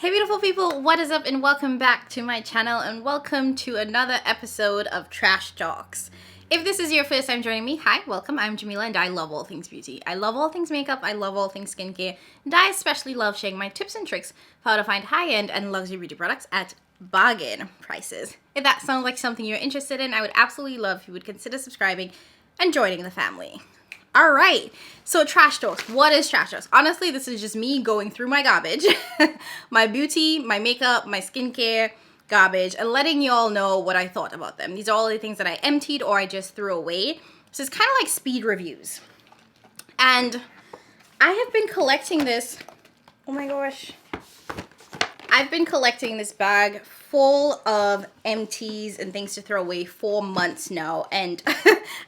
Hey beautiful people, what is up and welcome back to my channel and welcome to another episode of Trash Talks. If this is your first time joining me, hi, welcome. I'm Jamila and I love all things beauty. I love all things makeup, I love all things skincare, and I especially love sharing my tips and tricks for how to find high-end and luxury beauty products at bargain prices. If that sounds like something you're interested in, I would absolutely love if you would consider subscribing and joining the family. All right, so trash talks. What is trash talks? Honestly, this is just me going through my garbage, my beauty, my makeup, my skincare garbage, and letting y'all know what I thought about them. These are all the things that I emptied or I just threw away. So it's kind of like speed reviews. And I have been collecting this. Oh my gosh. I've been collecting this bag full of empties and things to throw away for months now, and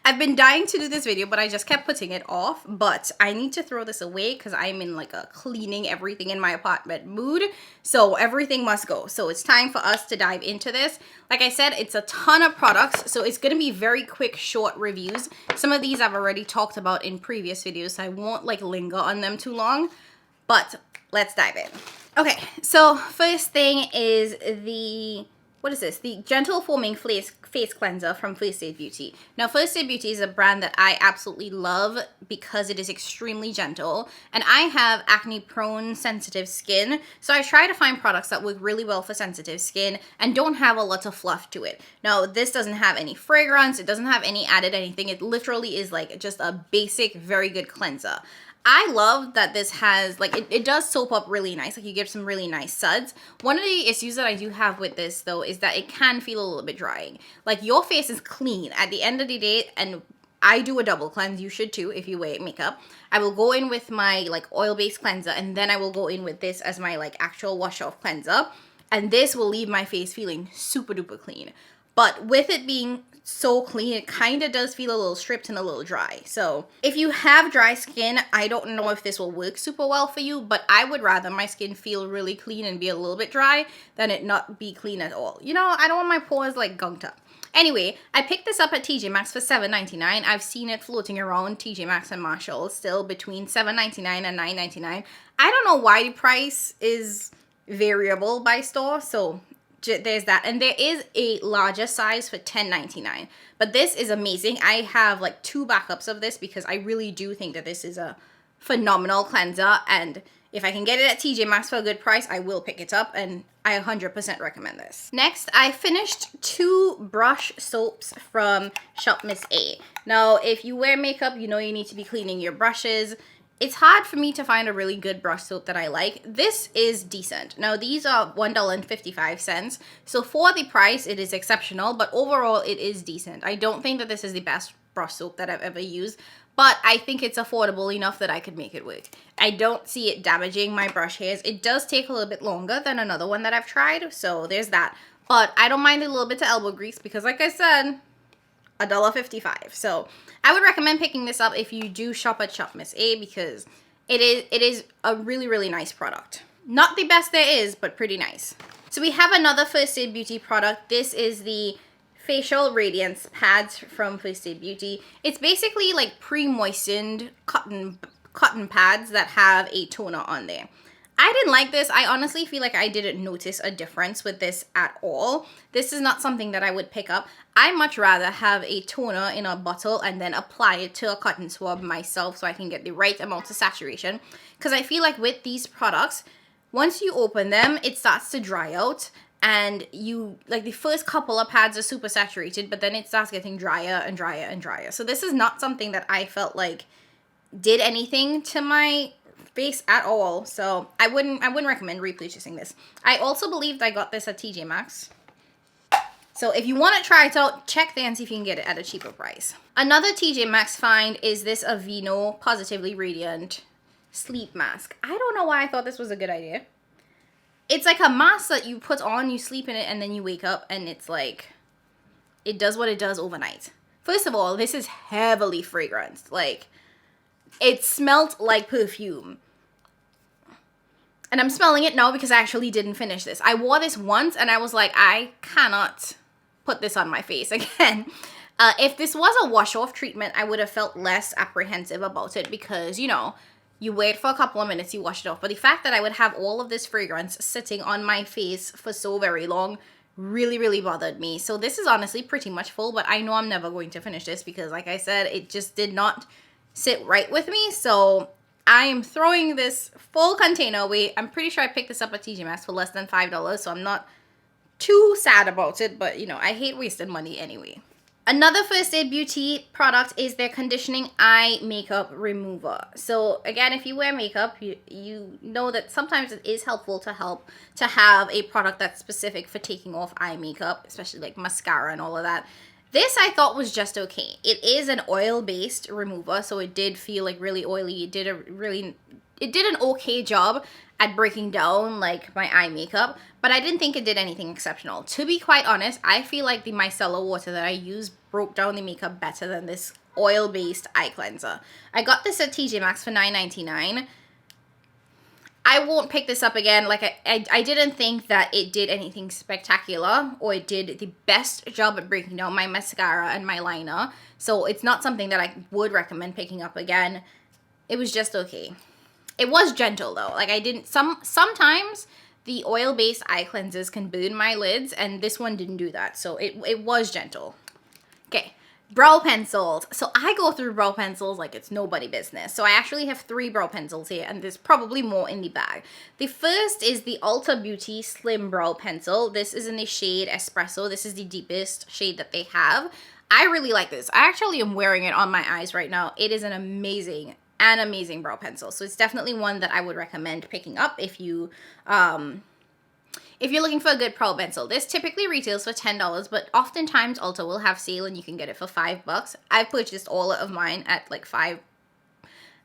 I've been dying to do this video, but I just kept putting it off. But I need to throw this away because I'm in like a cleaning everything in my apartment mood, so everything must go. So it's time for us to dive into this. Like I said, it's a ton of products, so it's going to be very quick, short reviews. Some of these I've already talked about in previous videos, so I won't like linger on them too long, but let's dive in. Okay, so first thing is the, what is this? The Gentle Foaming Face Cleanser from First Aid Beauty. Now, First Aid Beauty is a brand that I absolutely love because it is extremely gentle. And I have acne-prone, sensitive skin. So I try to find products that work really well for sensitive skin and don't have a lot of fluff to it. Now, this doesn't have any fragrance. It doesn't have any added anything. It literally is like just a basic, very good cleanser. I love that this has, like, it does soap up really nice. Like, you get some really nice suds. One of the issues that I do have with this, though, is that it can feel a little bit drying. Like, your face is clean at the end of the day, and I do a double cleanse. You should, too, if you wear makeup. I will go in with my, like, oil-based cleanser, and then I will go in with this as my, like, actual wash-off cleanser. And this will leave my face feeling super-duper clean. But with it being so clean, it kind of does feel a little stripped and a little dry. So if you have dry skin, I don't know if this will work super well for you, but I would rather my skin feel really clean and be a little bit dry than it not be clean at all. You know, I don't want my pores like gunked up. Anyway, I picked this up at TJ Maxx for $7.99. I've seen it floating around TJ Maxx and Marshalls still between $7.99 and $9.99. I don't know why the price is variable by store, so there's that. And there is a larger size for $10.99, but this is amazing. I have like 2 backups of this because I really do think that this is a phenomenal cleanser, and if I can get it at TJ Maxx for a good price, I will pick it up, and I 100% recommend this. Next, I finished 2 brush soaps from Shop Miss A. Now, if you wear makeup, you know you need to be cleaning your brushes. It's hard for me to find a really good brush soap that I like. This is decent. Now, these are $1.55. So for the price, it is exceptional, but overall, it is decent. I don't think that this is the best brush soap that I've ever used, but I think it's affordable enough that I could make it work. I don't see it damaging my brush hairs. It does take a little bit longer than another one that I've tried, so there's that. But I don't mind a little bit of elbow grease because, like I said, $1.55. So I would recommend picking this up if you do shop at Shop Miss A because it is a really, really nice product. Not the best there is, but pretty nice. So we have another First Aid Beauty product. This is the Facial Radiance Pads from First Aid Beauty. It's basically like pre-moistened cotton pads that have a toner on there. I didn't like this. I honestly feel like I didn't notice a difference with this at all. This is not something that I would pick up. I much rather have a toner in a bottle and then apply it to a cotton swab myself so I can get the right amount of saturation. Because I feel like with these products, once you open them, it starts to dry out. And you, like, the first couple of pads are super saturated, but then it starts getting drier and drier and drier. So this is not something that I felt like did anything to my face at all, so I wouldn't recommend repurchasing this. I also believed I got this at TJ Maxx. So if you want to try it out, check there and see if you can get it at a cheaper price. Another TJ Maxx find is this Aveeno Positively Radiant Sleep Mask. I don't know why I thought this was a good idea. It's like a mask that you put on, you sleep in it, and then you wake up, and it's like, it does what it does overnight. First of all, this is heavily fragranced. Like, it smelled like perfume. And I'm smelling it now because I actually didn't finish this. I wore this once and I was like, I cannot put this on my face again. If this was a wash-off treatment, I would have felt less apprehensive about it because, you know, you wait for a couple of minutes, you wash it off. But the fact that I would have all of this fragrance sitting on my face for so very long really, really bothered me. So this is honestly pretty much full, but I know I'm never going to finish this because, like I said, it just did not sit right with me. So I am throwing this full container away. I'm pretty sure I picked this up at TJ Maxx for less than $5, so I'm not too sad about it, but you know, I hate wasting money anyway. Another First Aid Beauty product is their conditioning eye makeup remover. So again, if you wear makeup, you know that sometimes it is helpful to have a product that's specific for taking off eye makeup, especially like mascara and all of that. This I thought was just okay. It is an oil-based remover, so it did feel like really oily. It did an okay job at breaking down like my eye makeup, but I didn't think it did anything exceptional. To be quite honest, I feel like the micellar water that I used broke down the makeup better than this oil-based eye cleanser. I got this at TJ Maxx for $9.99. I won't pick this up again. Like I didn't think that it did anything spectacular or it did the best job at breaking down my mascara and my liner. So it's not something that I would recommend picking up again. It was just okay. It was gentle though. Like sometimes the oil-based eye cleansers can burn my lids and this one didn't do that. So it was gentle. Okay, brow pencils. So I go through brow pencils like it's nobody business. So I actually have 3 brow pencils here and there's probably more in the bag. The first is the Ulta Beauty Slim Brow Pencil. This is in the shade Espresso. This is the deepest shade that they have. I really like this. I actually am wearing it on my eyes right now. It is an amazing brow pencil. So it's definitely one that I would recommend picking up if you're looking for a good brow pencil. This typically retails for $10, but oftentimes Ulta will have sale and you can get it for $5. I've purchased all of mine at like $5,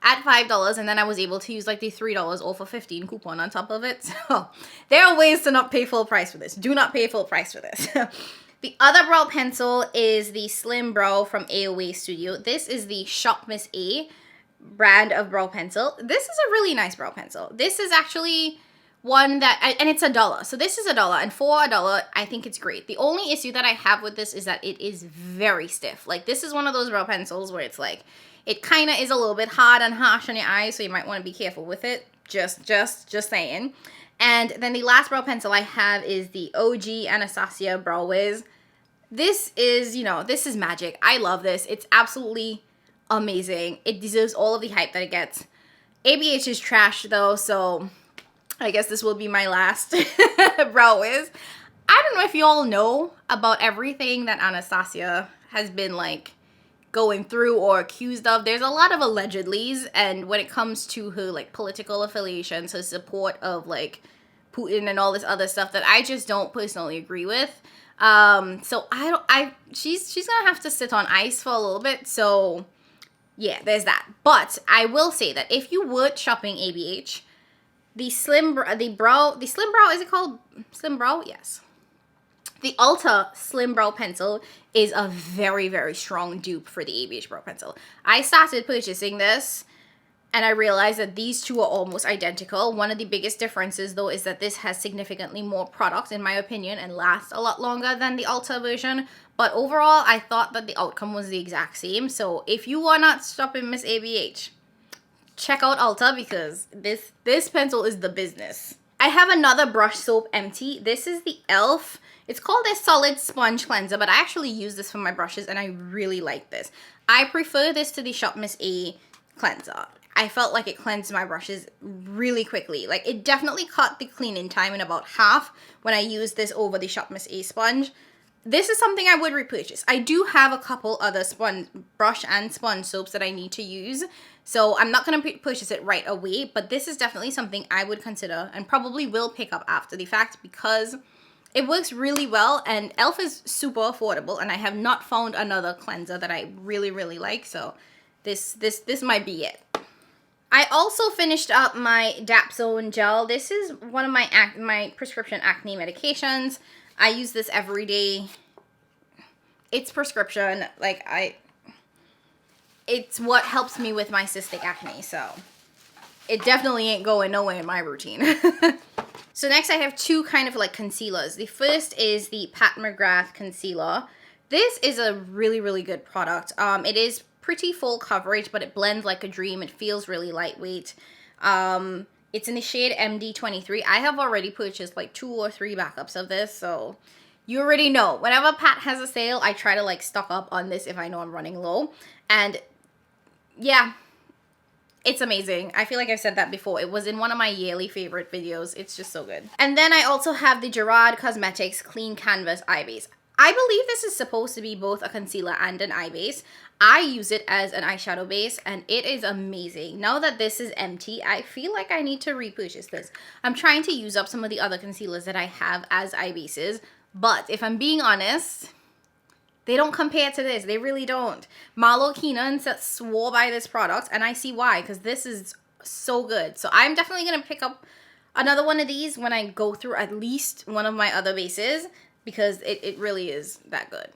and then I was able to use like the $3 off of 15 coupon on top of it. So there are ways to not pay full price for this. Do not pay full price for this. The other brow pencil is the Slim Brow from AOA Studio. This is the Shop Miss A brand of brow pencil. This is a really nice brow pencil. This is actually one that, and it's $1. So this is $1, and for $1, I think it's great. The only issue that I have with this is that it is very stiff. Like this is one of those brow pencils where it's like, it kind of is a little bit hard and harsh on your eyes, so you might want to be careful with it. Just saying. And then the last brow pencil I have is the OG Anastasia Brow Wiz. This is, you know, this is magic. I love this. It's absolutely amazing. It deserves all of the hype that it gets. ABH is trash though, so I guess this will be my last brow wiz. I don't know if you all know about everything that Anastasia has been like going through or accused of. There's a lot of allegedlys, and when it comes to her like political affiliations, her support of like Putin and all this other stuff that I just don't personally agree with. So she's gonna have to sit on ice for a little bit. So yeah, there's that. But I will say that if you were shopping ABH, the Slim Brow, is it called Slim Brow? Yes. The Ulta Slim Brow Pencil is a very, very strong dupe for the ABH Brow Pencil. I started purchasing this and I realized that these two are almost identical. One of the biggest differences though is that this has significantly more product in my opinion and lasts a lot longer than the Ulta version. But overall, I thought that the outcome was the exact same. So if you are not shopping Miss ABH, check out Ulta because this pencil is the business. I have another brush soap empty. This is the e.l.f. It's called a solid sponge cleanser, but I actually use this for my brushes and I really like this. I prefer this to the Shop Miss A cleanser. I felt like it cleansed my brushes really quickly. Like it definitely cut the cleaning time in about half when I used this over the Shop Miss A sponge. This is something I would repurchase. I do have a couple other brush and sponge soaps that I need to use. So I'm not going to purchase it right away, but this is definitely something I would consider and probably will pick up after the fact because it works really well and e.l.f. is super affordable and I have not found another cleanser that I really, really like. So this might be it. I also finished up my Dapsone gel. This is one of my prescription acne medications. I use this every day. It's prescription. It's what helps me with my cystic acne. So it definitely ain't going nowhere in my routine. So next I have two kind of like concealers. The first is the Pat McGrath concealer. This is a really, really good product. It is pretty full coverage, but it blends like a dream. It feels really lightweight. It's in the shade MD23. I have already purchased like 2 or 3 backups of this, so you already know. Whenever Pat has a sale, I try to like stock up on this if I know I'm running low. And yeah, it's amazing. I feel like I've said that before. It was in one of my yearly favorite videos. It's just so good. And then I also have the Gerard Cosmetics Clean Canvas Eye Base. I believe this is supposed to be both a concealer and an eye base. I use it as an eyeshadow base and it is amazing. Now that this is empty, I feel like I need to repurchase this. I'm trying to use up some of the other concealers that I have as eye bases, but if I'm being honest, they don't compare to this. They really don't. Marlo Keenan swore by this product, and I see why, because this is so good. So I'm definitely going to pick up another one of these when I go through at least one of my other bases, because it really is that good.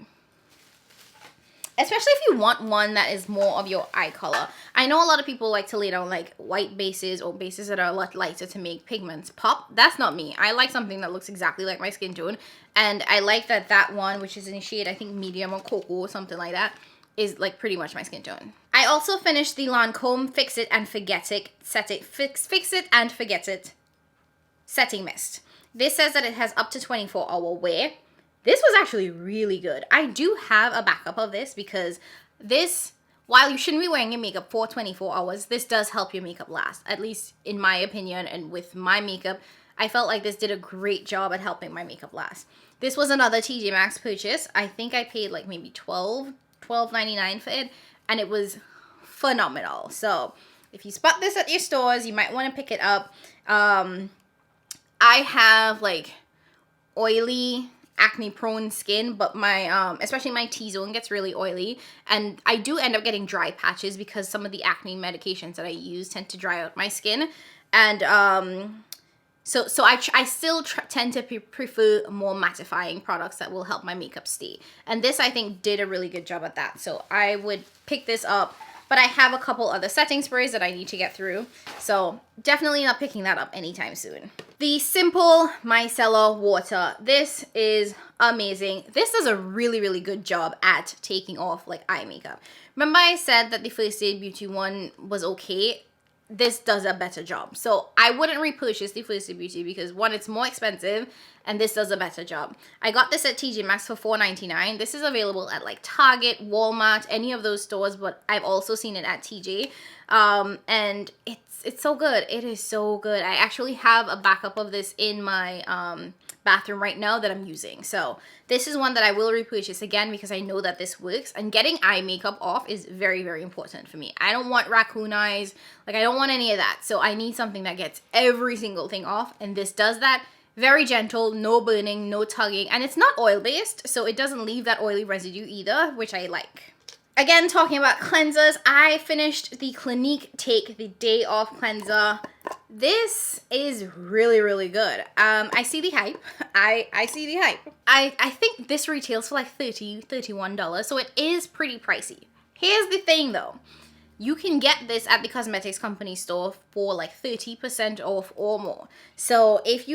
Especially if you want one that is more of your eye color. I know a lot of people like to lay down like white bases or bases that are a lot lighter to make pigments pop. That's not me. I like something that looks exactly like my skin tone. And I like that one, which is in a shade, I think medium or cocoa or something like that, is like pretty much my skin tone. I also finished the Lancome Fix It and Forget It Fix It and Forget It Setting Mist. This says that it has up to 24-hour wear. This was actually really good. I do have a backup of this because this, while you shouldn't be wearing your makeup for 24 hours, this does help your makeup last. At least in my opinion, and with my makeup, I felt like this did a great job at helping my makeup last. This was another TJ Maxx purchase. I think I paid like maybe $12.99 for it, and it was phenomenal. So if you spot this at your stores, you might want to pick it up. I have like oily, acne prone skin, but my especially my T-zone gets really oily, and I do end up getting dry patches because some of the acne medications that I use tend to dry out my skin. And so I still tend to prefer more mattifying products that will help my makeup stay, and this I think did a really good job at that. So I would pick this up, but I have a couple other setting sprays that I need to get through, so definitely not picking that up anytime soon. The Simple Micellar Water. This is amazing. This does a really, really good job at taking off like eye makeup. Remember I said that the First Aid Beauty one was okay? This does a better job. So I wouldn't repurchase the First Aid Beauty because one, it's more expensive, and this does a better job. I got this at TJ Maxx for $4.99. This is available at like Target, Walmart, any of those stores, but I've also seen it at TJ. And it's so good. It is so good. I actually have a backup of this in my bathroom right now that I'm using. So this is one that I will repurchase again because I know that this works, and getting eye makeup off is very, very important for me. I don't want raccoon eyes. Like, I don't want any of that. So I need something that gets every single thing off, and this does that. Very gentle, no burning, no tugging, and it's not oil based, so it doesn't leave that oily residue either, which I like. Again, talking about cleansers, I finished the Clinique Take the Day Off cleanser. This is really, really good. I see the hype. I see the hype. I think this retails for like $30, $31, so it is pretty pricey. Here's the thing though. You can get this at the cosmetics company store for like 30% off or more. So if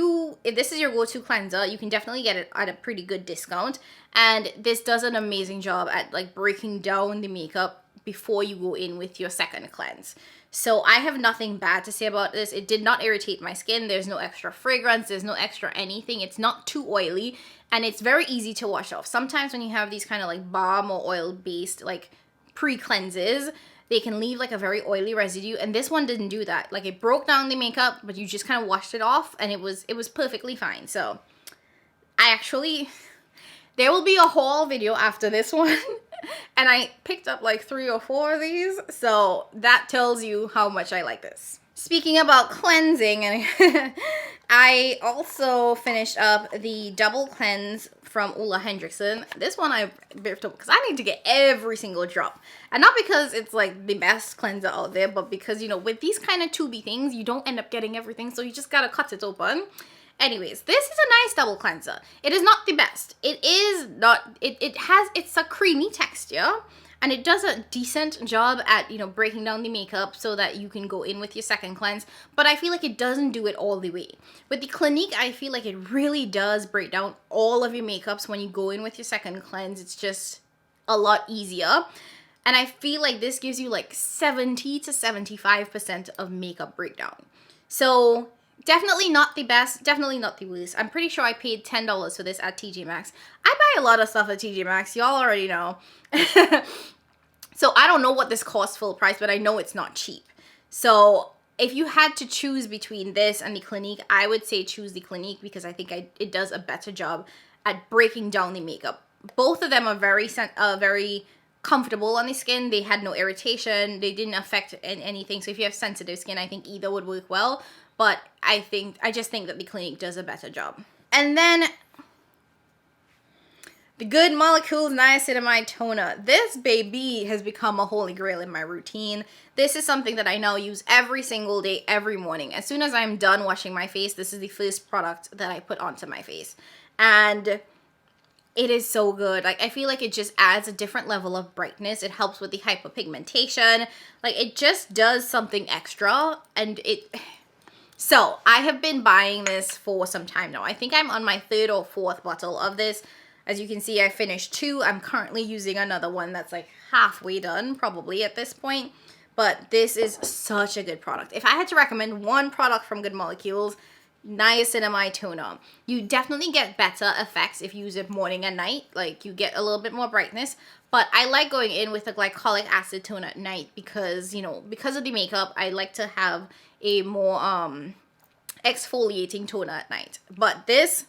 this is your go-to cleanser, you can definitely get it at a pretty good discount. And this does an amazing job at like breaking down the makeup before you go in with your second cleanse. So I have nothing bad to say about this. It did not irritate my skin. There's no extra fragrance. There's no extra anything. It's not too oily, and it's very easy to wash off. Sometimes when you have these kind of like balm or oil-based like pre-cleanses, they can leave like a very oily residue, and this one didn't do that. Like, it broke down the makeup, but you just kind of washed it off, and it was perfectly fine. So there will be a haul video after this one. And I picked up like 3 or 4 of these, so that tells you how much I like this. Speaking about cleansing, and I also finished up the double cleanse from Ole Henriksen. This one I ripped up because I need to get every single drop. And not because it's like the best cleanser out there, but because, you know, with these kind of tubey things, you don't end up getting everything, so you just gotta cut it open. Anyways, this is a nice double cleanser. It is not the best. It's a creamy texture, and it does a decent job at, you know, breaking down the makeup so that you can go in with your second cleanse, but I feel like it doesn't do it all the way. With the Clinique, I feel like it really does break down all of your makeups when you go in with your second cleanse. It's just a lot easier. And I feel like this gives you like 70 to 75% of makeup breakdown. So definitely not the best, definitely not the worst. I'm pretty sure I paid $10 for this at TJ Maxx. I buy a lot of stuff at TJ Maxx, y'all already know. So I don't know what this costs full price, but I know it's not cheap. So if you had to choose between this and the Clinique, I would say choose the Clinique because I think it does a better job at breaking down the makeup. Both of them are very comfortable on the skin. They had no irritation. They didn't affect anything. So if you have sensitive skin, I think either would work well. But I just think that the Clinique does a better job. And then the Good Molecules Niacinamide Toner. This baby has become a holy grail in my routine. This is something that I now use every single day, every morning. As soon as I'm done washing my face, this is the first product that I put onto my face. And it is so good. Like, I feel like it just adds a different level of brightness. It helps with the hyperpigmentation. Like, it just does something extra. And so I have been buying this for some time now. I think I'm on my 3rd or 4th bottle of this. As you can see, I finished 2. I'm currently using another one that's like halfway done, probably at this point. But this is such a good product. If I had to recommend one product from Good Molecules, Niacinamide Toner. You definitely get better effects if you use it morning and night. Like, you get a little bit more brightness. But I like going in with a glycolic acid toner at night because, you know, because of the makeup, I like to have a more exfoliating toner at night. But this,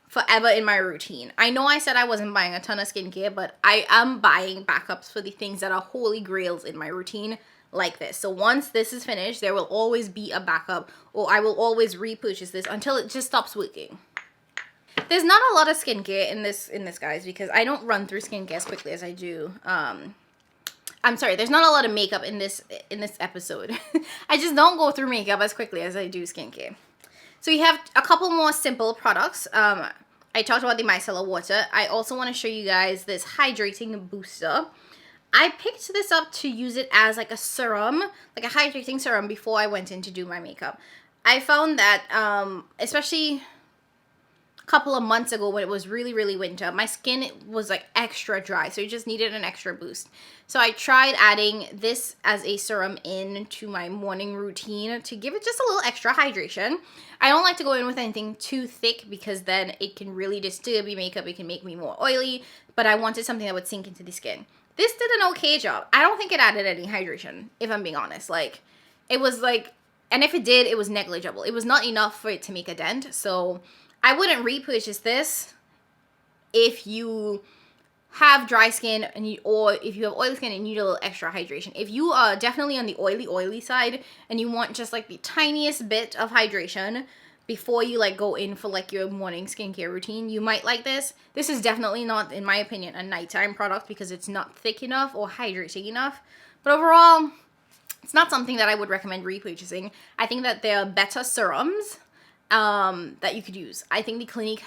forever in my routine. I know I said I wasn't buying a ton of skincare, but I am buying backups for the things that are holy grails in my routine, like this. So once this is finished, there will always be a backup, or I will always repurchase this until it just stops working. There's not a lot of skincare in this guys, because I don't run through skincare as quickly as I do. I'm sorry, there's not a lot of makeup in this episode. I just don't go through makeup as quickly as I do skincare. So we have a couple more simple products. I talked about the micellar water. I also want to show you guys this hydrating booster. I picked this up to use it as like a serum, like a hydrating serum before I went in to do my makeup. I found that, especially a couple of months ago when it was really, really winter, my skin was like extra dry, so it just needed an extra boost. So I tried adding this as a serum into my morning routine to give it just a little extra hydration. I don't like to go in with anything too thick because then it can really disturb your makeup. It can make me more oily, but I wanted something that would sink into the skin. This did an okay job. I don't think it added any hydration, if I'm being honest. Like, it was like, and if it did, it was negligible. It was not enough for it to make a dent, so I wouldn't repurchase this if you have dry skin or if you have oily skin and you need a little extra hydration. If you are definitely on the oily side and you want just like the tiniest bit of hydration before you like go in for like your morning skincare routine, you might like this. This is definitely not, in my opinion, a nighttime product because it's not thick enough or hydrating enough. But overall, it's not something that I would recommend repurchasing. I think that there are better serums that you could use. I think the Clinique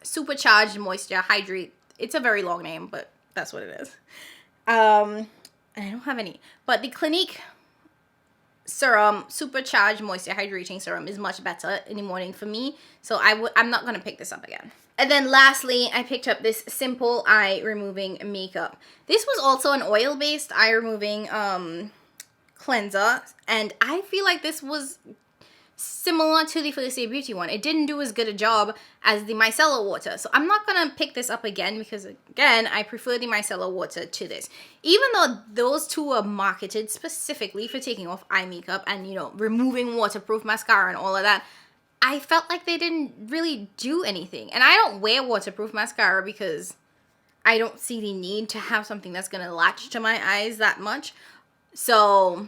Supercharged Moisture Hydrate, it's a very long name, but that's what it is. And I don't have any. But the Clinique Serum Supercharged Moisture Hydrating Serum is much better in the morning for me. So I'm not going to pick this up again. And then lastly, I picked up this Simple Eye Removing Makeup. This was also an oil-based eye removing cleanser. And I feel like this was similar to the First Aid Beauty one. It didn't do as good a job as the micellar water. So I'm not going to pick this up again because, again, I prefer the micellar water to this. Even though those two are marketed specifically for taking off eye makeup and, you know, removing waterproof mascara and all of that, I felt like they didn't really do anything. And I don't wear waterproof mascara because I don't see the need to have something that's going to latch to my eyes that much. So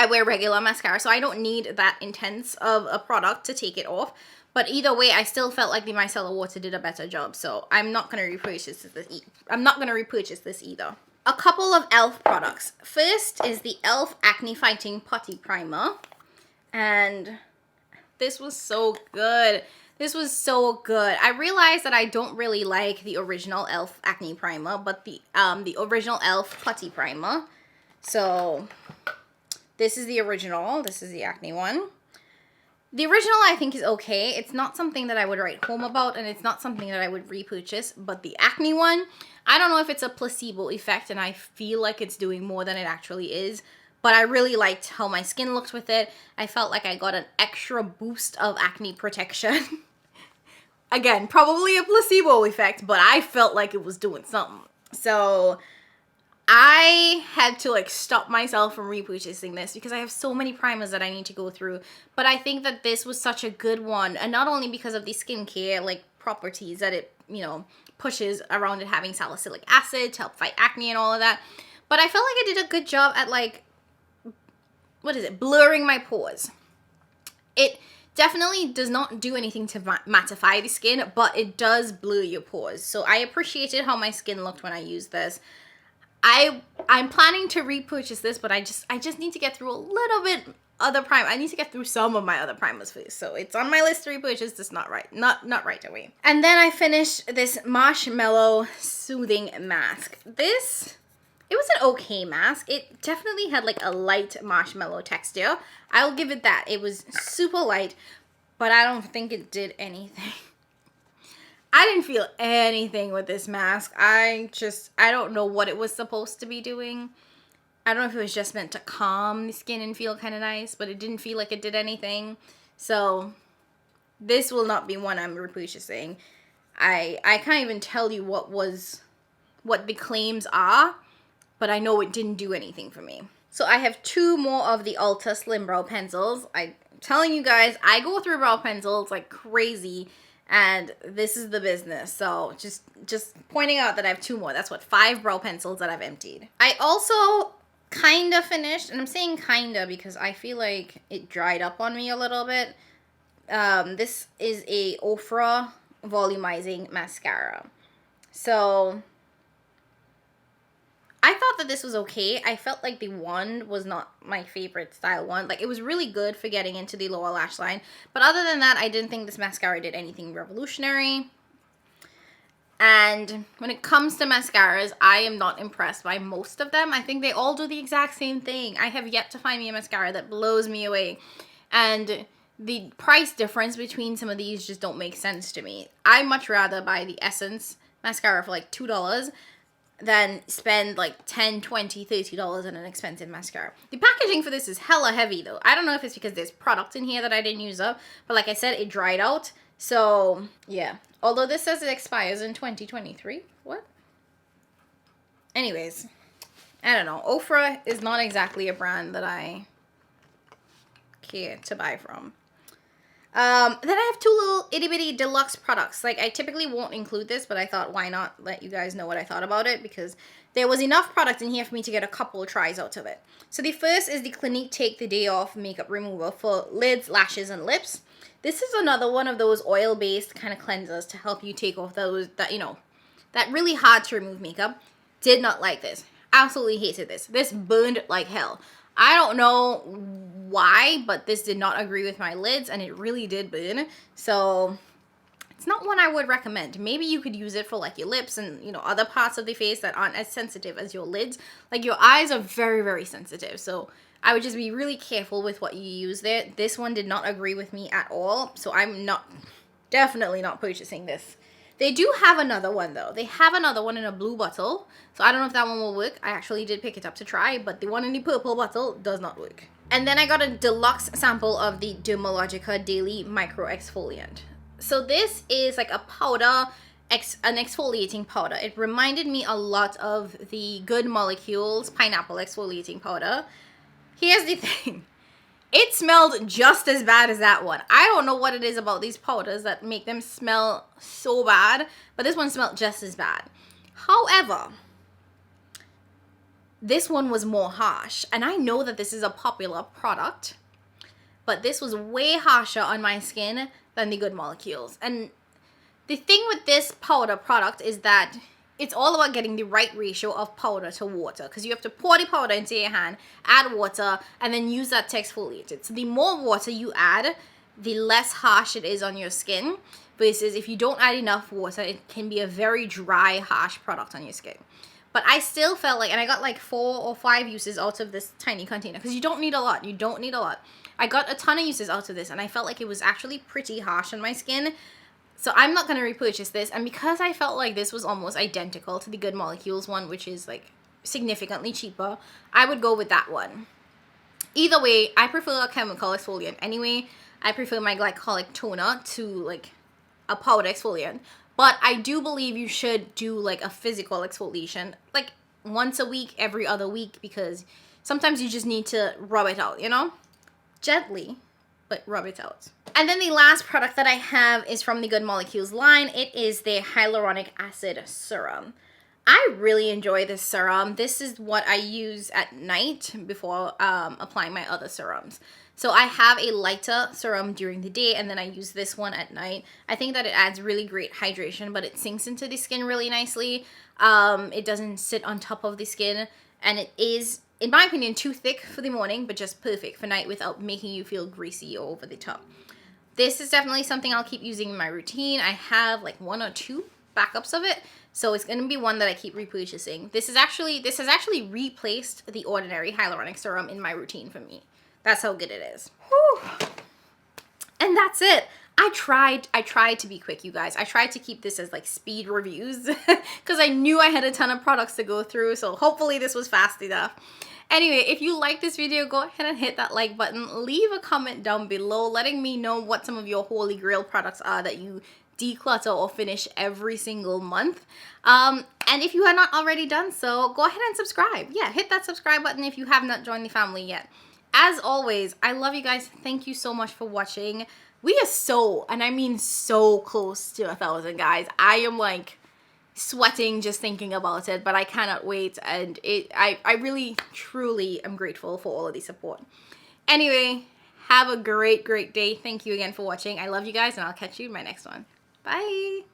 I wear regular mascara, so I don't need that intense of a product to take it off. But either way, I still felt like the micellar water did a better job, so I'm not going to repurchase this. I'm not going to repurchase this either. A couple of e.l.f. products. First is the e.l.f. Acne Fighting Putty Primer, and this was so good. This was so good. I realized that I don't really like the original e.l.f. Acne Primer, but the original e.l.f. Putty Primer. So this is the original. This is the acne one. The original I think is okay. It's not something that I would write home about, and it's not something that I would repurchase. But the acne one, I don't know if it's a placebo effect and I feel like it's doing more than it actually is. But I really liked how my skin looked with it. I felt like I got an extra boost of acne protection. Again, probably a placebo effect, but I felt like it was doing something. So I had to like stop myself from repurchasing this because I have so many primers that I need to go through. But I think that this was such a good one, and not only because of the skincare like properties that it, you know, pushes around it having salicylic acid to help fight acne and all of that, but I felt like I did a good job at like, what is it, blurring my pores. It definitely does not do anything to mattify the skin, but it does blur your pores. So I appreciated how my skin looked when I used this. I'm planning to repurchase this, but I just need to get through a little bit other primer. I need to get through some of my other primers first. So it's on my list to repurchase, just not right away. And then I finished this Marshmallow Soothing Mask. It was an okay mask. It definitely had like a light marshmallow texture. I'll give it that. It was super light, but I don't think it did anything. I didn't feel anything with this mask. I don't know what it was supposed to be doing. I don't know if it was just meant to calm the skin and feel kind of nice, but it didn't feel like it did anything. So this will not be one I'm repurchasing. I can't even tell you what the claims are, but I know it didn't do anything for me. So I have 2 more of the Ulta Slim Brow Pencils. I'm telling you guys, I go through brow pencils like crazy, and this is the business. So just pointing out that I have 2 more. That's what, 5 brow pencils that I've emptied. I also kind of finished, and I'm saying kind of because I feel like it dried up on me a little bit. This is a Ofra Volumizing Mascara. So I thought that this was okay. I felt like the wand was not my favorite style wand. Like, it was really good for getting into the lower lash line. But other than that, I didn't think this mascara did anything revolutionary. And when it comes to mascaras, I am not impressed by most of them. I think they all do the exact same thing. I have yet to find me a mascara that blows me away. And the price difference between some of these just don't make sense to me. I much rather buy the Essence mascara for like $2 than spend like $10, $20, $30 on an expensive mascara. The packaging for this is hella heavy though. I don't know if it's because there's product in here that I didn't use up, but like I said, it dried out. So yeah, although this says it expires in 2023. What? Anyways, I don't know. Ofra is not exactly a brand that I care to buy from. Then I have 2 little itty bitty deluxe products. Like, I typically won't include this, but I thought, why not let you guys know what I thought about it, because there was enough product in here for me to get a couple of tries out of it. So the first is the Clinique Take the Day Off Makeup Remover for lids, lashes, and lips. This is another one of those oil-based kind of cleansers to help you take off those, that really hard to remove makeup. Did not like this. Absolutely hated this. This burned like hell. I don't know why, but this did not agree with my lids, and it really did burn. So it's not one I would recommend. Maybe you could use it for like your lips and, other parts of the face that aren't as sensitive as your lids. Like, your eyes are very, very sensitive. So I would just be really careful with what you use there. This one did not agree with me at all. So I'm definitely not purchasing this. They do have another one though. They have another one in a blue bottle. So I don't know if that one will work. I actually did pick it up to try, but the one in the purple bottle does not work. And then I got a deluxe sample of the Dermalogica Daily Micro Exfoliant. So this is like a powder, an exfoliating powder. It reminded me a lot of the Good Molecules Pineapple Exfoliating Powder. Here's the thing. It smelled just as bad as that one. I don't know what it is about these powders that make them smell so bad, but this one smelled just as bad. However, this one was more harsh, and I know that this is a popular product, but this was way harsher on my skin than the Good Molecules. And the thing with this powder product is that it's all about getting the right ratio of powder to water, because you have to pour the powder into your hand, add water, and then use that to exfoliate it. So the more water you add, the less harsh it is on your skin, versus if you don't add enough water, it can be a very dry, harsh product on your skin. But I still felt like, and I got like 4 or 5 uses out of this tiny container, because you don't need a lot. You don't need a lot. I got a ton of uses out of this, and I felt like it was actually pretty harsh on my skin. So I'm not going to repurchase this. And because I felt like this was almost identical to the Good Molecules one, which is like significantly cheaper, I would go with that one. Either way, I prefer a chemical exfoliant anyway. I prefer my glycolic toner to like a powder exfoliant. But I do believe you should do like a physical exfoliation like once a week, every other week, because sometimes you just need to rub it out, you know? Gently, but rub it out. And then the last product that I have is from the Good Molecules line. It is the hyaluronic acid serum. I really enjoy this serum. This is what I use at night before applying my other serums. So I have a lighter serum during the day, and then I use this one at night. I think that it adds really great hydration, but it sinks into the skin really nicely. It doesn't sit on top of the skin, and it is, in my opinion, too thick for the morning, but just perfect for night without making you feel greasy or over the top. This is definitely something I'll keep using in my routine. I have like 1 or 2 backups of it, so it's going to be one that I keep repurchasing. This has actually replaced the ordinary hyaluronic serum in my routine for me. That's how good it is. Whew. And that's it. I tried to be quick, you guys. I tried to keep this as like speed reviews because I knew I had a ton of products to go through, so hopefully this was fast enough. Anyway, if you like this video, go ahead and hit that like button. Leave a comment down below letting me know what some of your holy grail products are that you declutter or finish every single month. And if you have not already done so, go ahead and subscribe. Yeah, hit that subscribe button if you have not joined the family yet. As always, I love you guys. Thank you so much for watching. We are so, and I mean so close to 1,000, guys. I am like sweating just thinking about it, but I cannot wait, and I really truly am grateful for all of the support. Anyway, have a great day. Thank you again for watching. I love you guys, and I'll catch you in my next one. Bye.